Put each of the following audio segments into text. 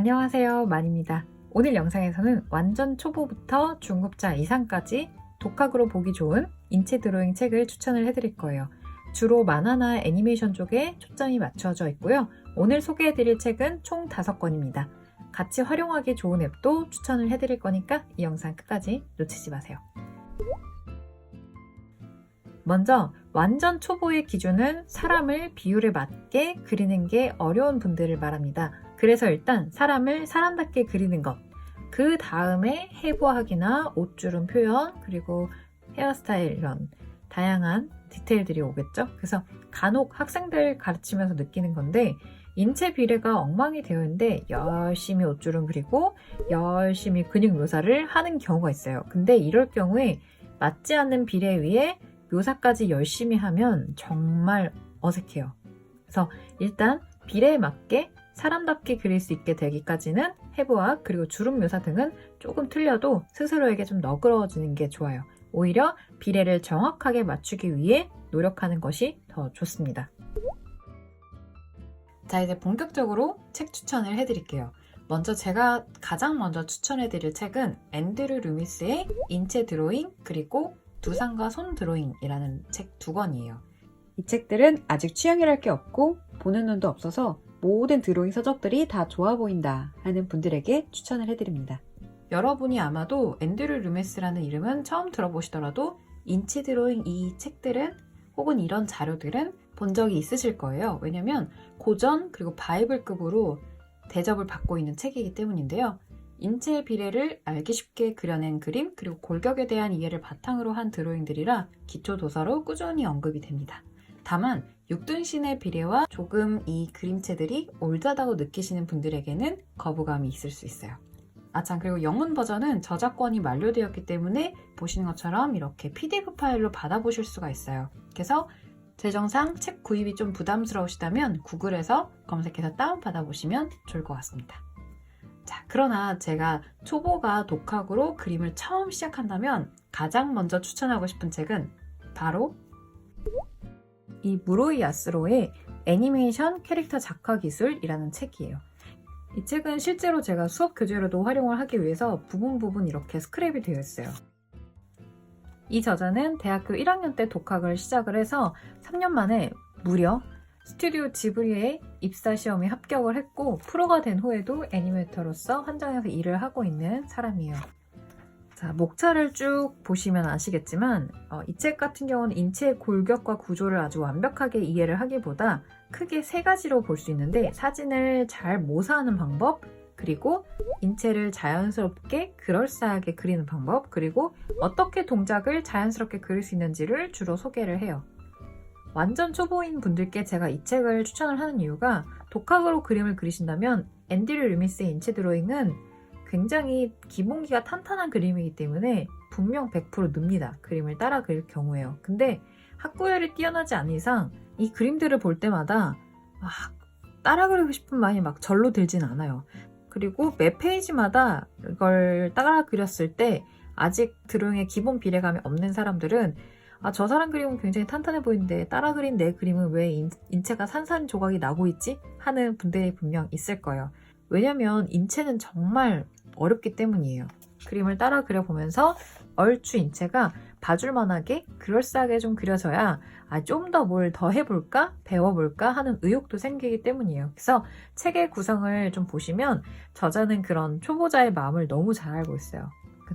안녕하세요, 만입니다. 오늘 영상에서는 완전 초보부터 중급자 이상까지 독학으로 보기 좋은 인체 드로잉 책을 추천을 해드릴 거예요. 주로 만화나 애니메이션 쪽에 초점이 맞춰져 있고요. 오늘 소개해드릴 책은 총 5권입니다. 같이 활용하기 좋은 앱도 추천을 해드릴 거니까 이 영상 끝까지 놓치지 마세요. 먼저 완전 초보의 기준은 사람을 비율에 맞게 그리는 게 어려운 분들을 말합니다. 그래서 일단 사람을 사람답게 그리는 것, 그 다음에 해부학이나 옷주름 표현, 그리고 헤어스타일 이런 다양한 디테일들이 오겠죠. 그래서 간혹 학생들 가르치면서 느끼는 건데 인체 비례가 엉망이 되어 있는데 열심히 옷주름 그리고 열심히 근육 묘사를 하는 경우가 있어요. 근데 이럴 경우에 맞지 않는 비례 위에 묘사까지 열심히 하면 정말 어색해요. 그래서 일단 비례에 맞게 사람답게 그릴 수 있게 되기까지는 해부학 그리고 주름 묘사 등은 조금 틀려도 스스로에게 좀 너그러워지는 게 좋아요. 오히려 비례를 정확하게 맞추기 위해 노력하는 것이 더 좋습니다. 자, 이제 본격적으로 책 추천을 해드릴게요. 먼저 제가 가장 먼저 추천해드릴 책은 앤드류 루미스의 인체 드로잉 그리고 두상과 손 드로잉이라는 책 2권이에요. 이 책들은 아직 취향이랄 게 없고 보는 눈도 없어서 모든 드로잉 서적들이 다 좋아 보인다 하는 분들에게 추천을 해드립니다. 여러분이 아마도 앤드류 루미스라는 이름은 처음 들어보시더라도 인체 드로잉 이 책들은 혹은 이런 자료들은 본 적이 있으실 거예요. 왜냐면 고전 그리고 바이블급으로 대접을 받고 있는 책이기 때문인데요. 인체 비례를 알기 쉽게 그려낸 그림 그리고 골격에 대한 이해를 바탕으로 한 드로잉들이라 기초 도서로 꾸준히 언급이 됩니다. 다만 육둔신의 비례와 조금 이 그림체들이 올드하다고 느끼시는 분들에게는 거부감이 있을 수 있어요. 참 그리고 영문 버전은 저작권이 만료되었기 때문에 보시는 것처럼 이렇게 PDF 파일로 받아보실 수가 있어요. 그래서 재정상 책 구입이 좀 부담스러우시다면 구글에서 검색해서 다운받아 보시면 좋을 것 같습니다. 자, 그러나 제가 초보가 독학으로 그림을 처음 시작한다면 가장 먼저 추천하고 싶은 책은 바로 이 무로이 야스로의 애니메이션 캐릭터 작화 기술이라는 책이에요. 이 책은 실제로 제가 수업 교재로도 활용을 하기 위해서 부분 이렇게 스크랩이 되어 있어요. 이 저자는 대학교 1학년 때 독학을 시작을 해서 3년 만에 무려 스튜디오 지브리에 입사 시험에 합격을 했고 프로가 된 후에도 애니메이터로서 현장에서 일을 하고 있는 사람이에요. 자, 목차를 쭉 보시면 아시겠지만 이 책 같은 경우는 인체의 골격과 구조를 아주 완벽하게 이해를 하기보다 크게 3가지로 볼 수 있는데 사진을 잘 모사하는 방법, 그리고 인체를 자연스럽게 그럴싸하게 그리는 방법, 그리고 어떻게 동작을 자연스럽게 그릴 수 있는지를 주로 소개를 해요. 완전 초보인 분들께 제가 이 책을 추천을 하는 이유가 독학으로 그림을 그리신다면 앤드류 루미스의 인체 드로잉은 굉장히 기본기가 탄탄한 그림이기 때문에 분명 100% 늡니다. 그림을 따라 그릴 경우에요. 근데 학구열이 뛰어나지 않은 이상 이 그림들을 볼 때마다 따라 그리고 싶은 마음이 막 절로 들진 않아요. 그리고 매 페이지마다 이걸 따라 그렸을 때 아직 드로잉의 기본 비례감이 없는 사람들은 저 사람 그림은 굉장히 탄탄해 보이는데 따라 그린 내 그림은 왜 인체가 산산조각이 나고 있지? 하는 분들이 분명 있을 거예요. 왜냐면 인체는 정말 어렵기 때문이에요. 그림을 따라 그려보면서 얼추 인체가 봐줄만하게 그럴싸하게 좀 그려져야 좀 더 뭘 더 해볼까? 배워볼까? 하는 의욕도 생기기 때문이에요. 그래서 책의 구성을 좀 보시면 저자는 그런 초보자의 마음을 너무 잘 알고 있어요.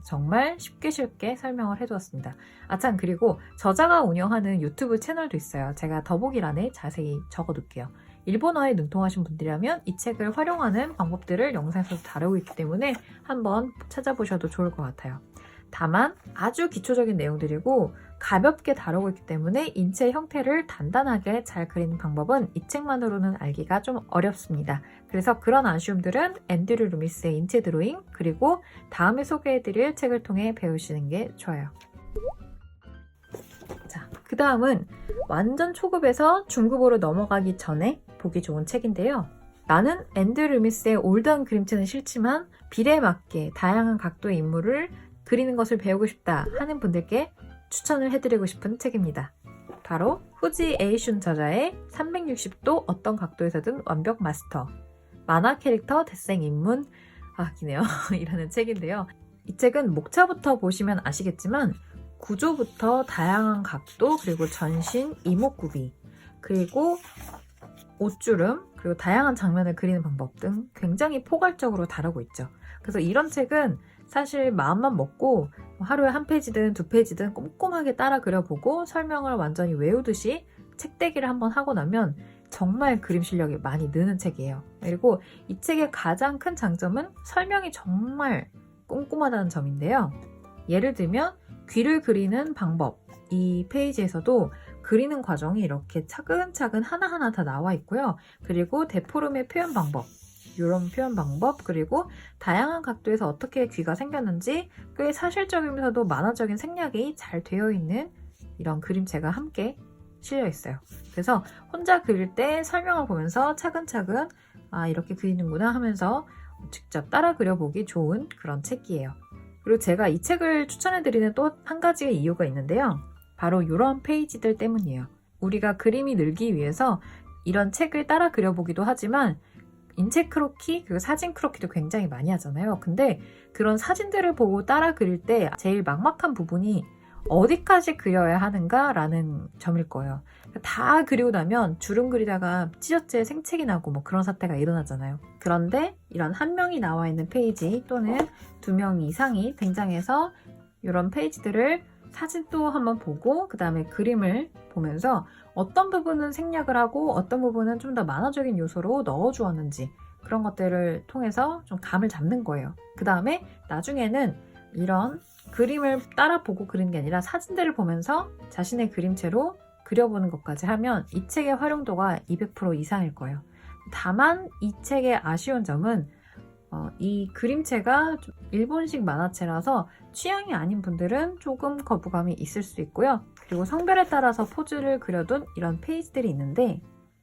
정말 쉽게 설명을 해두었습니다. 참 그리고 저자가 운영하는 유튜브 채널도 있어요. 제가 더보기란에 자세히 적어둘게요. 일본어에 능통하신 분들이라면 이 책을 활용하는 방법들을 영상에서 다루고 있기 때문에 한번 찾아보셔도 좋을 것 같아요. 다만 아주 기초적인 내용들이고 가볍게 다루고 있기 때문에 인체 형태를 단단하게 잘 그리는 방법은 이 책만으로는 알기가 좀 어렵습니다. 그래서 그런 아쉬움들은 앤드류 루미스의 인체 드로잉 그리고 다음에 소개해드릴 책을 통해 배우시는 게 좋아요. 자, 그 다음은 완전 초급에서 중급으로 넘어가기 전에 보기 좋은 책인데요. 나는 앤드류 루미스의 올드한 그림체는 싫지만 비례에 맞게 다양한 각도의 인물을 그리는 것을 배우고 싶다 하는 분들께 추천을 해드리고 싶은 책입니다. 바로 후지 에이슌 저자의 360도 어떤 각도에서든 완벽 마스터. 만화 캐릭터 대생입문 기네요. 이라는 책인데요. 이 책은 목차부터 보시면 아시겠지만 구조부터 다양한 각도, 그리고 전신, 이목구비, 그리고 옷주름, 그리고 다양한 장면을 그리는 방법 등 굉장히 포괄적으로 다루고 있죠. 그래서 이런 책은 사실 마음만 먹고 하루에 한 페이지든 두 페이지든 꼼꼼하게 따라 그려보고 설명을 완전히 외우듯이 책대기를 한번 하고 나면 정말 그림 실력이 많이 느는 책이에요. 그리고 이 책의 가장 큰 장점은 설명이 정말 꼼꼼하다는 점인데요. 예를 들면 귀를 그리는 방법, 이 페이지에서도 그리는 과정이 이렇게 차근차근 하나하나 다 나와 있고요. 그리고 데포름의 표현 방법, 이런 표현 방법, 그리고 다양한 각도에서 어떻게 귀가 생겼는지 꽤 사실적이면서도 만화적인 생략이 잘 되어 있는 이런 그림체가 함께 실려 있어요. 그래서 혼자 그릴 때 설명을 보면서 차근차근 이렇게 그리는구나 하면서 직접 따라 그려보기 좋은 그런 책이에요. 그리고 제가 이 책을 추천해드리는 또 한 가지의 이유가 있는데요. 바로 이런 페이지들 때문이에요. 우리가 그림이 늘기 위해서 이런 책을 따라 그려보기도 하지만 인체 크로키, 그리고 사진 크로키도 굉장히 많이 하잖아요. 근데 그런 사진들을 보고 따라 그릴 때 제일 막막한 부분이 어디까지 그려야 하는가라는 점일 거예요. 다 그리고 나면 주름 그리다가 찢어질 생책이 나고 그런 사태가 일어나잖아요. 그런데 이런 한 명이 나와 있는 페이지 또는 두 명 이상이 등장해서 이런 페이지들을 사진도 한번 보고 그 다음에 그림을 보면서 어떤 부분은 생략을 하고 어떤 부분은 좀 더 만화적인 요소로 넣어주었는지 그런 것들을 통해서 좀 감을 잡는 거예요. 그 다음에 나중에는 이런 그림을 따라 보고 그리는 게 아니라 사진들을 보면서 자신의 그림체로 그려보는 것까지 하면 이 책의 활용도가 200% 이상일 거예요. 다만 이 책의 아쉬운 점은 이 그림체가 일본식 만화체라서 취향이 아닌 분들은 조금 거부감이 있을 수 있고요. 그리고 성별에 따라서 포즈를 그려둔 이런 페이지들이 있는데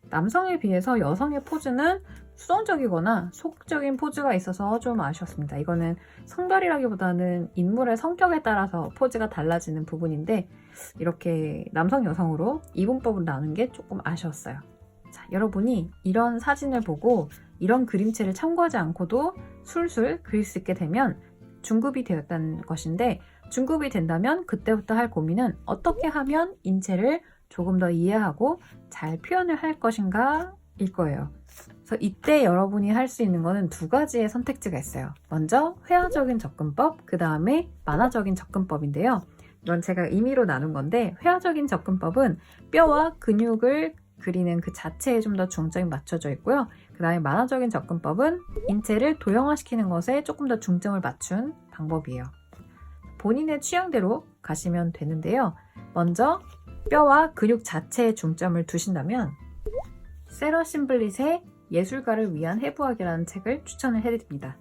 남성에 비해서 여성의 포즈는 수동적이거나 소극적인 포즈가 있어서 좀 아쉬웠습니다. 이거는 성별이라기보다는 인물의 성격에 따라서 포즈가 달라지는 부분인데 이렇게 남성, 여성으로 이분법을 나눈 게 조금 아쉬웠어요. 자, 여러분이 이런 사진을 보고 이런 그림체를 참고하지 않고도 술술 그릴 수 있게 되면 중급이 되었다는 것인데 중급이 된다면 그때부터 할 고민은 어떻게 하면 인체를 조금 더 이해하고 잘 표현을 할 것인가 일 거예요. 그래서 이때 여러분이 할 수 있는 거는 두 가지의 선택지가 있어요. 먼저 회화적인 접근법, 그 다음에 만화적인 접근법인데요. 이건 제가 임의로 나눈 건데 회화적인 접근법은 뼈와 근육을 그리는 그 자체에 좀 더 중점이 맞춰져 있고요. 그 다음에 만화적인 접근법은 인체를 도형화시키는 것에 조금 더 중점을 맞춘 방법이에요. 본인의 취향대로 가시면 되는데요. 먼저 뼈와 근육 자체에 중점을 두신다면 세러 심블릿의 예술가를 위한 해부학이라는 책을 추천을 해드립니다.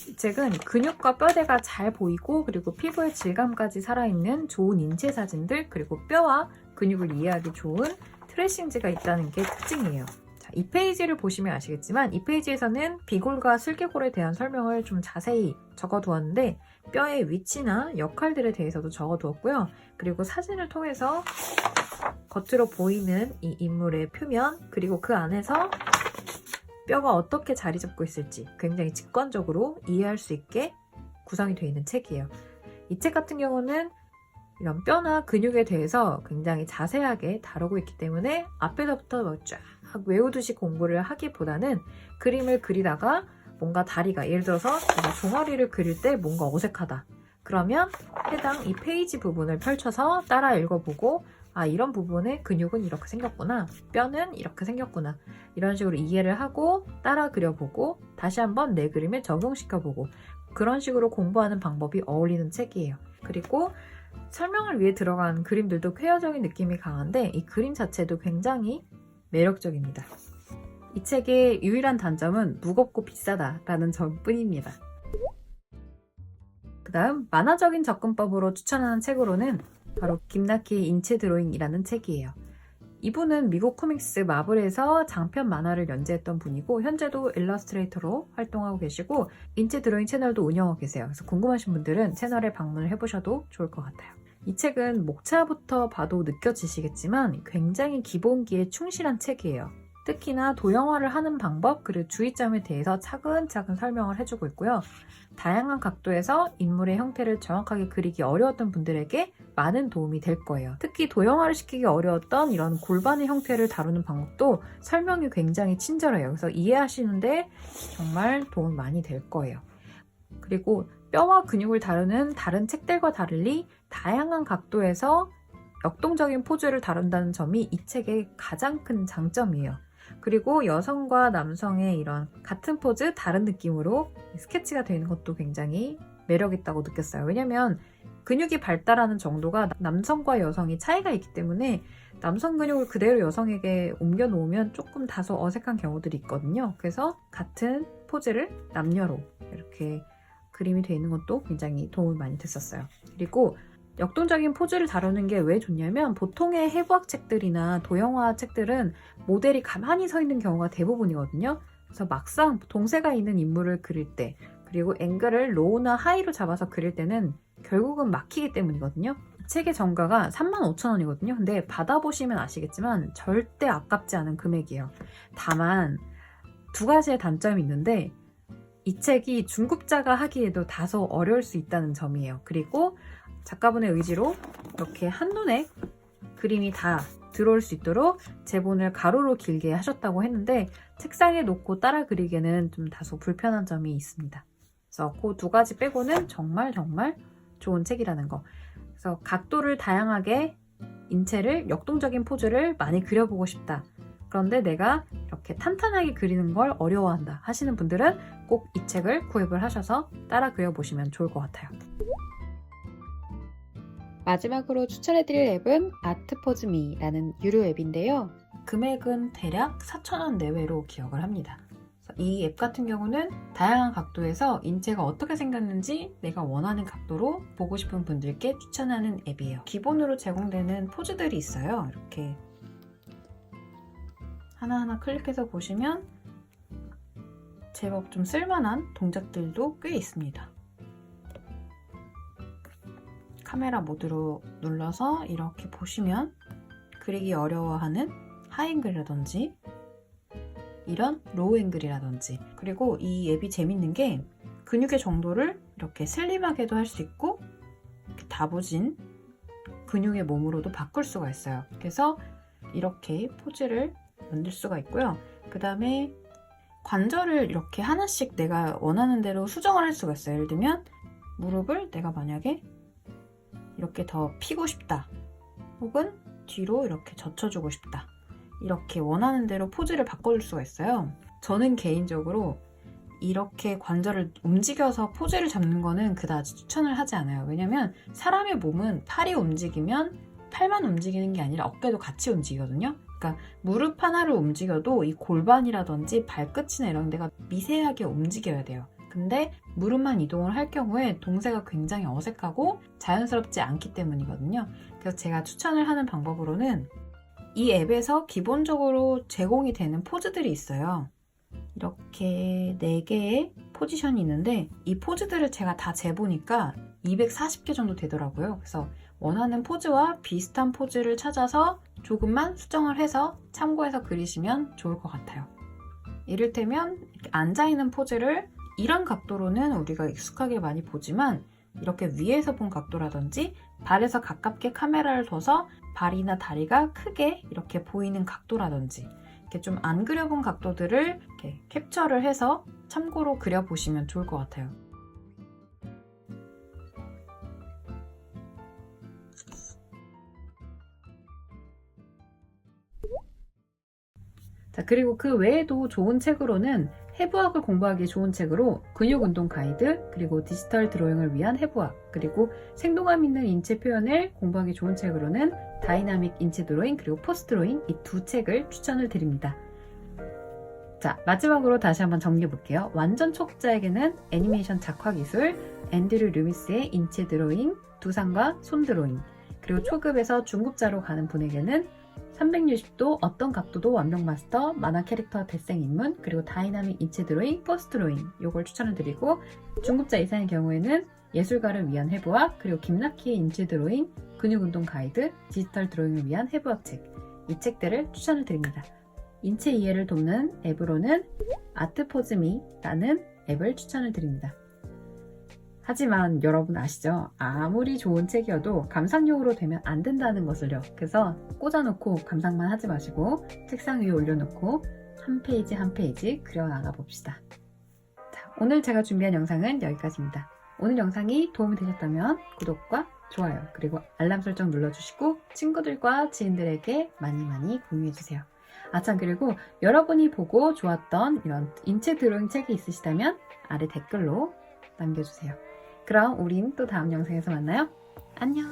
이 책은 근육과 뼈대가 잘 보이고 그리고 피부의 질감까지 살아있는 좋은 인체 사진들 그리고 뼈와 근육을 이해하기 좋은 트레이싱지가 있다는 게 특징이에요. 자, 이 페이지를 보시면 아시겠지만 이 페이지에서는 비골과 슬개골에 대한 설명을 좀 자세히 적어두었는데 뼈의 위치나 역할들에 대해서도 적어두었고요. 그리고 사진을 통해서 겉으로 보이는 이 인물의 표면 그리고 그 안에서 뼈가 어떻게 자리 잡고 있을지 굉장히 직관적으로 이해할 수 있게 구성이 되어 있는 책이에요. 이 책 같은 경우는 이런 뼈나 근육에 대해서 굉장히 자세하게 다루고 있기 때문에 앞에서부터 쫙 외우듯이 공부를 하기보다는 그림을 그리다가 뭔가 다리가 예를 들어서 종아리를 그릴 때 뭔가 어색하다. 그러면 해당 이 페이지 부분을 펼쳐서 따라 읽어보고 이런 부분의 근육은 이렇게 생겼구나. 뼈는 이렇게 생겼구나. 이런 식으로 이해를 하고 따라 그려보고 다시 한번 내 그림에 적용시켜보고 그런 식으로 공부하는 방법이 어울리는 책이에요. 그리고 설명을 위해 들어간 그림들도 쾌화적인 느낌이 강한데 이 그림 자체도 굉장히 매력적입니다. 이 책의 유일한 단점은 무겁고 비싸다라는 점뿐입니다. 그 다음 만화적인 접근법으로 추천하는 책으로는 바로 김나키의 인체 드로잉이라는 책이에요. 이분은 미국 코믹스 마블에서 장편 만화를 연재했던 분이고 현재도 일러스트레이터로 활동하고 계시고 인체 드로잉 채널도 운영하고 계세요. 그래서 궁금하신 분들은 채널에 방문을 해보셔도 좋을 것 같아요. 이 책은 목차부터 봐도 느껴지시겠지만 굉장히 기본기에 충실한 책이에요. 특히나 도형화를 하는 방법 그리고 주의점에 대해서 차근차근 설명을 해주고 있고요. 다양한 각도에서 인물의 형태를 정확하게 그리기 어려웠던 분들에게 많은 도움이 될 거예요. 특히 도형화를 시키기 어려웠던 이런 골반의 형태를 다루는 방법도 설명이 굉장히 친절해요. 그래서 이해하시는데 정말 도움이 많이 될 거예요. 그리고 뼈와 근육을 다루는 다른 책들과 다르게 다양한 각도에서 역동적인 포즈를 다룬다는 점이 이 책의 가장 큰 장점이에요. 그리고 여성과 남성의 이런 같은 포즈 다른 느낌으로 스케치가 되는 것도 굉장히 매력있다고 느꼈어요. 왜냐면 근육이 발달하는 정도가 남성과 여성이 차이가 있기 때문에 남성 근육을 그대로 여성에게 옮겨 놓으면 조금 다소 어색한 경우들이 있거든요. 그래서 같은 포즈를 남녀로 이렇게 그림이 되어 있는 것도 굉장히 도움이 많이 됐었어요. 그리고 역동적인 포즈를 다루는 게 왜 좋냐면 보통의 해부학 책들이나 도형화 책들은 모델이 가만히 서 있는 경우가 대부분이거든요. 그래서 막상 동세가 있는 인물을 그릴 때 그리고 앵글을 로우나 하이로 잡아서 그릴 때는 결국은 막히기 때문이거든요. 책의 정가가 35,000원이거든요. 근데 받아보시면 아시겠지만 절대 아깝지 않은 금액이에요. 다만 두 가지의 단점이 있는데 이 책이 중급자가 하기에도 다소 어려울 수 있다는 점이에요. 그리고 작가분의 의지로 이렇게 한눈에 그림이 다 들어올 수 있도록 제본을 가로로 길게 하셨다고 했는데 책상에 놓고 따라 그리기에는 좀 다소 불편한 점이 있습니다. 그래서 그 두 가지 빼고는 정말 좋은 책이라는 거. 그래서 각도를 다양하게 인체를 역동적인 포즈를 많이 그려보고 싶다. 그런데 내가 이렇게 탄탄하게 그리는 걸 어려워한다 하시는 분들은 꼭 이 책을 구입을 하셔서 따라 그려보시면 좋을 것 같아요. 마지막으로 추천해드릴 앱은 아트포즈미라는 유료 앱인데요. 금액은 대략 4,000원 내외로 기억을 합니다. 이 앱 같은 경우는 다양한 각도에서 인체가 어떻게 생겼는지 내가 원하는 각도로 보고 싶은 분들께 추천하는 앱이에요. 기본으로 제공되는 포즈들이 있어요. 이렇게 하나하나 클릭해서 보시면 제법 좀 쓸만한 동작들도 꽤 있습니다. 카메라 모드로 눌러서 이렇게 보시면 그리기 어려워하는 하이앵글이라든지 이런 로우 앵글이라든지 그리고 이 앱이 재밌는 게 근육의 정도를 이렇게 슬림하게도 할 수 있고 이렇게 다부진 근육의 몸으로도 바꿀 수가 있어요. 그래서 이렇게 포즈를 만들 수가 있고요. 그 다음에 관절을 이렇게 하나씩 내가 원하는 대로 수정을 할 수가 있어요. 예를 들면 무릎을 내가 만약에 이렇게 더 펴고 싶다 혹은 뒤로 이렇게 젖혀주고 싶다 이렇게 원하는 대로 포즈를 바꿔줄 수가 있어요. 저는 개인적으로 이렇게 관절을 움직여서 포즈를 잡는 거는 그다지 추천을 하지 않아요. 왜냐면 사람의 몸은 팔이 움직이면 팔만 움직이는 게 아니라 어깨도 같이 움직이거든요. 그러니까 무릎 하나를 움직여도 이 골반이라든지 발끝이나 이런 데가 미세하게 움직여야 돼요. 근데 무릎만 이동을 할 경우에 동세가 굉장히 어색하고 자연스럽지 않기 때문이거든요. 그래서 제가 추천을 하는 방법으로는 이 앱에서 기본적으로 제공이 되는 포즈들이 있어요. 이렇게 4개의 포지션이 있는데 이 포즈들을 제가 다 재보니까 240개 정도 되더라고요. 그래서 원하는 포즈와 비슷한 포즈를 찾아서 조금만 수정을 해서 참고해서 그리시면 좋을 것 같아요. 이를테면 이렇게 앉아있는 포즈를 이런 각도로는 우리가 익숙하게 많이 보지만 이렇게 위에서 본 각도라든지 발에서 가깝게 카메라를 둬서 발이나 다리가 크게 이렇게 보이는 각도라든지 이렇게 좀 안 그려본 각도들을 이렇게 캡처를 해서 참고로 그려보시면 좋을 것 같아요. 자, 그리고 그 외에도 좋은 책으로는 해부학을 공부하기 좋은 책으로 근육운동 가이드, 그리고 디지털 드로잉을 위한 해부학, 그리고 생동감 있는 인체 표현을 공부하기 좋은 책으로는 다이나믹 인체 드로잉, 그리고 포스 드로잉 이 두 책을 추천을 드립니다. 자, 마지막으로 다시 한번 정리해 볼게요. 완전 초급자에게는 애니메이션 작화 기술, 앤드류 루미스의 인체 드로잉, 두상과 손 드로잉, 그리고 초급에서 중급자로 가는 분에게는 360도 어떤 각도도 완벽 마스터, 만화 캐릭터 대생 입문, 그리고 다이나믹 인체 드로잉, 포스 드로잉 요걸 추천을 드리고 중급자 이상의 경우에는 예술가를 위한 해부학, 그리고 김나키의 인체 드로잉, 근육운동 가이드, 디지털 드로잉을 위한 해부학 책 이 책들을 추천을 드립니다. 인체 이해를 돕는 앱으로는 아트포즈미라는 앱을 추천을 드립니다. 하지만 여러분 아시죠? 아무리 좋은 책이어도 감상용으로 되면 안 된다는 것을요. 그래서 꽂아놓고 감상만 하지 마시고 책상 위에 올려놓고 한 페이지 한 페이지 그려나가 봅시다. 자, 오늘 제가 준비한 영상은 여기까지입니다. 오늘 영상이 도움이 되셨다면 구독과 좋아요 그리고 알람 설정 눌러주시고 친구들과 지인들에게 많이 공유해주세요. 아참, 그리고 여러분이 보고 좋았던 이런 인체 드로잉 책이 있으시다면 아래 댓글로 남겨주세요. 그럼 우린 또 다음 영상에서 만나요. 안녕.